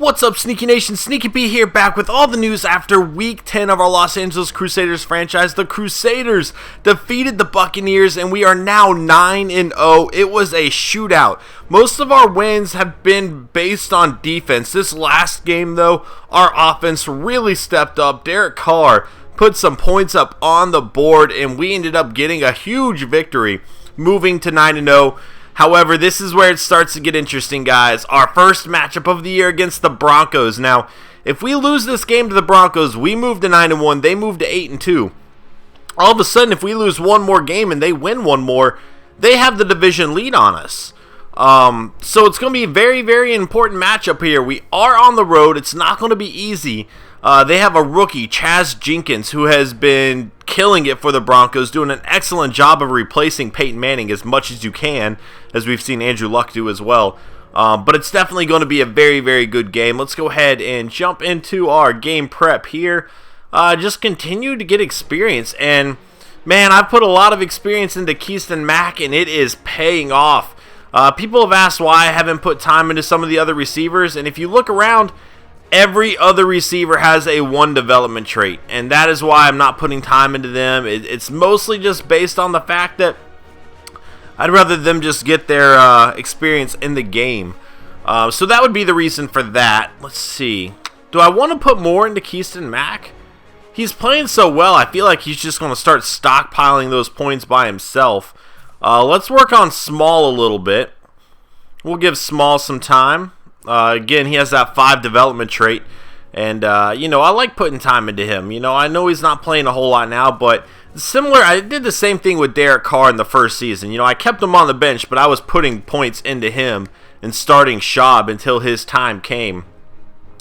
What's up, Sneaky Nation? Sneaky P here, back with all the news after Week 10 of our Los Angeles Crusaders franchise. The Crusaders defeated the Buccaneers, and we are now 9-0. It was a shootout. Most of our wins have been based on defense. This last game, though, our offense really stepped up. Derek Carr put some points up on the board, and we ended up getting a huge victory, moving to 9-0. However, this is where it starts to get interesting, guys. Our first matchup of the year against the Broncos. Now, if we lose this game to the Broncos, we move to 9-1. They move to 8-2. All of a sudden, if we lose one more game and they win one more, they have the division lead on us. So it's going to be a very, very important matchup here. We are on the road. It's not going to be easy. They have a rookie, Chaz Jenkins, who has been killing it for the Broncos, doing an excellent job of replacing Peyton Manning as much as you can, as we've seen Andrew Luck do as well. But it's definitely going to be a very, very good game. Let's go ahead and jump into our game prep here. Just continue to get experience. And, man, I've put a lot of experience into xxSnEaKyPxx, and it is paying off. People have asked why I haven't put time into some of the other receivers, and if you look around, every other receiver has a 1 development trait, and that is why I'm not putting time into them. It's mostly just based on the fact that I'd rather them just get their experience in the game. So that would be the reason for that. Let's see. Do I want to put more into xxSnEaKyPxx? He's playing so well, I feel like he's just going to start stockpiling those points by himself. Let's work on Small a little bit. We'll give Small some time. Again, he has that 5 development trait, and I like putting time into him. I know he's not playing a whole lot now, but similar, I did the same thing with Derek Carr in the first season. I kept him on the bench, but I was putting points into him and starting Schaub until his time came.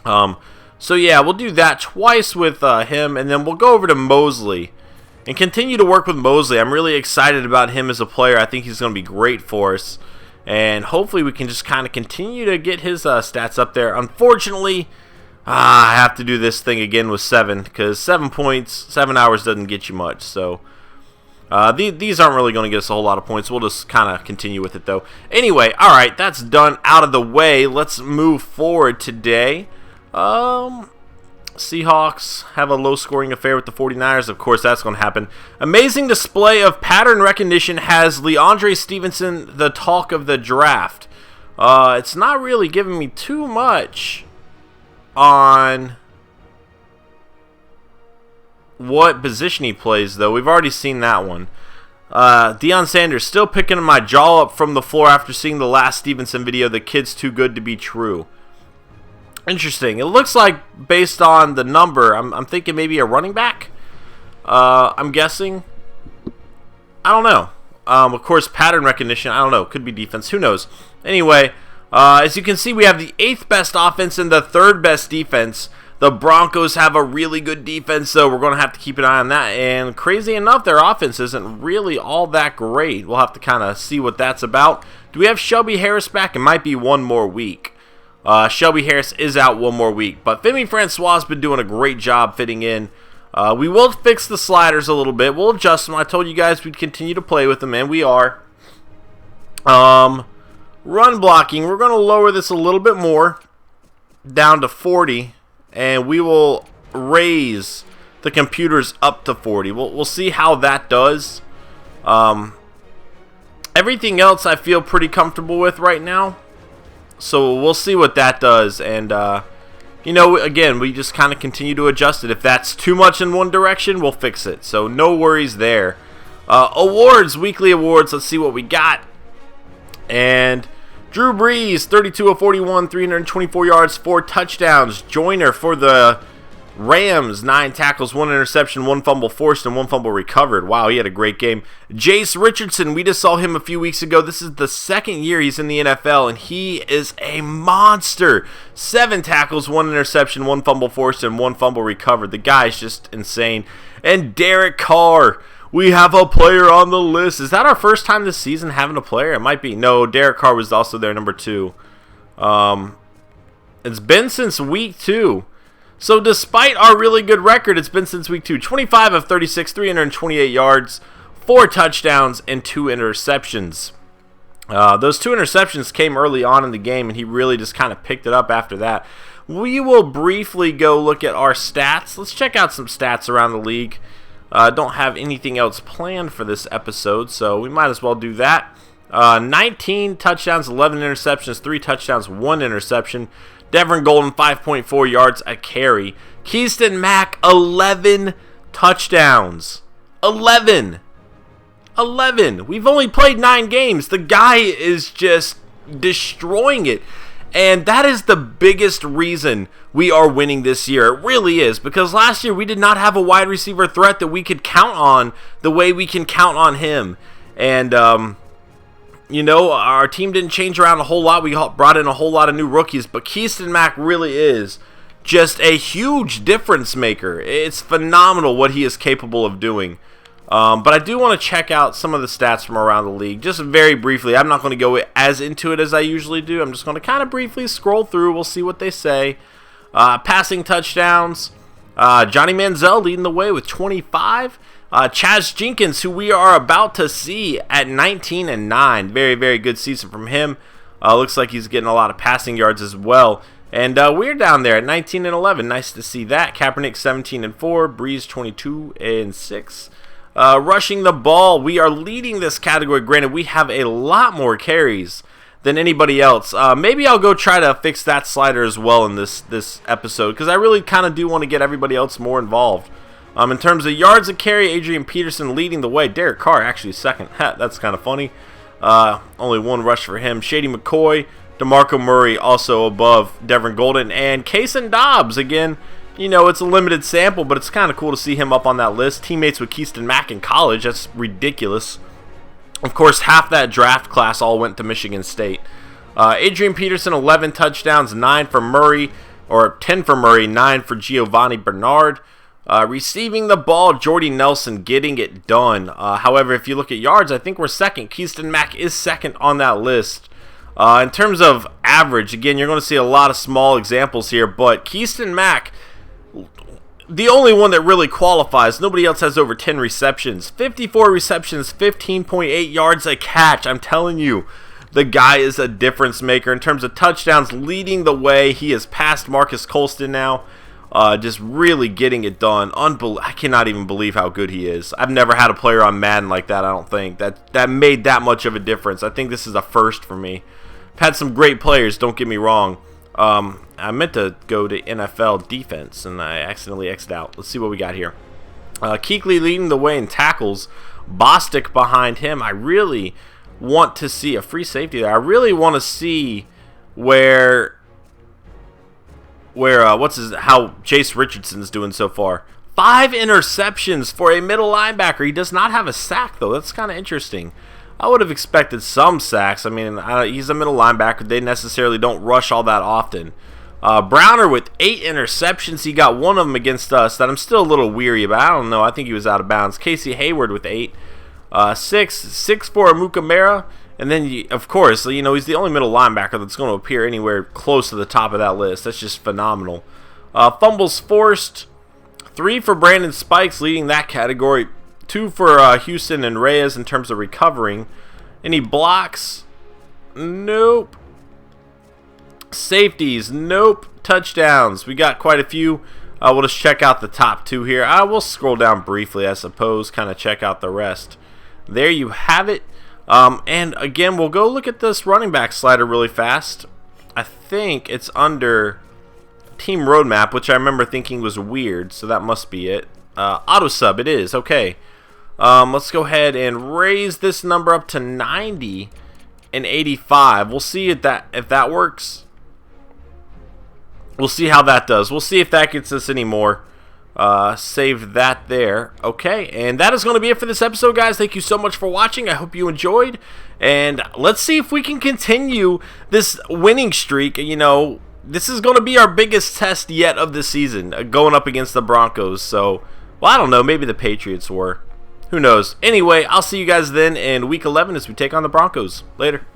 So yeah, we'll do that twice with him, and then we'll go over to Mosley and continue to work with Mosley. I'm really excited about him as a player. I think he's going to be great for us. And hopefully we can just kind of continue to get his stats up there. Unfortunately, I have to do this thing again with 7, because 7 points, 7 hours doesn't get you much. So these aren't really going to get us a whole lot of points. We'll just kind of continue with it, though. Anyway, all right, that's done out of the way. Let's move forward today. Seahawks have a low-scoring affair with the 49ers. Of course, that's going to happen. Amazing display of pattern recognition has Leandre Stevenson the talk of the draft. It's not really giving me too much on what position he plays, though. We've already seen that one. Deion Sanders still picking my jaw up from the floor after seeing the last Stevenson video. The kid's too good to be true. Interesting. It looks like, based on the number, I'm thinking maybe a running back. I'm guessing. I don't know. Of course, pattern recognition. I don't know. Could be defense. Who knows? Anyway, as you can see, we have the 8th best offense and the 3rd best defense. The Broncos have a really good defense, so we're going to have to keep an eye on that. And crazy enough, their offense isn't really all that great. We'll have to kind of see what that's about. Do we have Shelby Harris back? It might be one more week. Shelby Harris is out one more week, but Femi Francois has been doing a great job fitting in. We will fix the sliders a little bit. We'll adjust them. I told you guys we'd continue to play with them, and we are. Run blocking, we're going to lower this a little bit more, down to 40, and we will raise the computers up to 40. We'll see how that does. Everything else I feel pretty comfortable with right now. So we'll see what that does, and, again, we just kind of continue to adjust it. If that's too much in one direction, we'll fix it. So no worries there. Awards, weekly awards, let's see what we got. And Drew Brees, 32 of 41, 324 yards, 4 touchdowns. Joyner for the Rams, 9 tackles, 1 interception, 1 fumble forced, and 1 fumble recovered. Wow, he had a great game. Jace Richardson, we just saw him a few weeks ago. This is the 2nd year he's in the NFL, and he is a monster. 7 tackles, 1 interception, 1 fumble forced, and 1 fumble recovered. The guy's just insane. And Derek Carr, we have a player on the list. Is that our first time this season having a player? It might be. No, Derek Carr was also there, number 2. It's been since week 2. So despite our really good record, it's been since week 2. 25 of 36, 328 yards, 4 touchdowns, and 2 interceptions. Those 2 interceptions came early on in the game, and he really just kind of picked it up after that. we will briefly go look at our stats. Let's check out some stats around the league. Don't have anything else planned for this episode, so we might as well do that. 19 touchdowns, 11 interceptions, 3 touchdowns, 1 interception. Devin Golden, 5.4 yards a carry. Keyston Mack, 11 touchdowns. 11. We've only played 9 games. The guy is just destroying it. And that is the biggest reason we are winning this year. It really is. Because last year we did not have a wide receiver threat that we could count on the way we can count on him. And, you know, our team didn't change around a whole lot. We brought in a whole lot of new rookies. But Keyston Mack really is just a huge difference maker. It's phenomenal what he is capable of doing. But I do want to check out some of the stats from around the league, just very briefly. I'm not going to go as into it as I usually do. I'm just going to kind of briefly scroll through. We'll see what they say. Passing touchdowns, Johnny Manziel leading the way with 25. Chaz Jenkins, who we are about to see at 19-9. Very, very good season from him. Looks like he's getting a lot of passing yards as well. And we're down there at 19-11. Nice to see that. Kaepernick 17-4. Breeze 22-6. Rushing the ball, we are leading this category. Granted, we have a lot more carries than anybody else. Maybe I'll go try to fix that slider as well in this episode, because I really kind of do want to get everybody else more involved. In terms of yards of carry, Adrian Peterson leading the way. Derek Carr actually second. That's kind of funny. Only 1 rush for him. Shady McCoy, DeMarco Murray also above Devin Golden, and Kaysen Dobbs again. You know, it's a limited sample, but it's kind of cool to see him up on that list. Teammates with Keyston Mack in college. That's ridiculous. Of course, half that draft class all went to Michigan State. Adrian Peterson, 11 touchdowns, 9 for Murray, or 10 for Murray, 9 for Giovanni Bernard. Receiving the ball, Jordy Nelson getting it done. However, if you look at yards, I think we're second. Keyston Mack is second on that list. In terms of average, again, you're going to see a lot of small examples here, but Keyston Mack, the only one that really qualifies. Nobody else has over 10 receptions. 54 receptions, 15.8 yards a catch. I'm telling you, the guy is a difference maker. In terms of touchdowns, leading the way. He has passed Marcus Colston now. Just really getting it done. I cannot even believe how good he is. I've never had a player on Madden like that, I don't think. That made that much of a difference. I think this is a first for me. I've had some great players, don't get me wrong. I meant to go to NFL defense, and I accidentally X'd out. Let's see what we got here. Kuechly leading the way in tackles. Bostic behind him. I really want to see a free safety there. I really want to see how Jace Richardson's doing so far. 5 interceptions for a middle linebacker. He does not have a sack, though. That's kind of interesting. I would have expected some sacks. I mean, he's a middle linebacker. They necessarily don't rush all that often. Browner with 8 interceptions. He got 1 of them against us that I'm still a little weary about. I don't know. I think he was out of bounds. Casey Hayward with 8. 6 for Amukamara. And then, of course, you know, he's the only middle linebacker that's going to appear anywhere close to the top of that list. That's just phenomenal. Fumbles forced. 3 for Brandon Spikes, leading that category. 2 for Houston and Reyes in terms of recovering. Any blocks? Nope. Safeties? Nope. Touchdowns? We got quite a few. We'll just check out the top 2 here. We'll scroll down briefly, I suppose, kind of check out the rest. There you have it. And again, we'll go look at this running back slider really fast. I think it's under Team Roadmap, which I remember thinking was weird, so that must be it. Auto sub, it is. Okay. Let's go ahead and raise this number up to 90 and 85. We'll see if that works. We'll see how that does. We'll see if that gets us any more. Saved that there. Okay, and that is going to be it for this episode, guys. Thank you so much for watching. I hope you enjoyed, and let's see if we can continue this winning streak. You know, this is going to be our biggest test yet of the season, going up against the Broncos. So, well, I don't know, maybe the Patriots were. Who knows? Anyway, I'll see you guys then in Week 11 as we take on the Broncos. Later.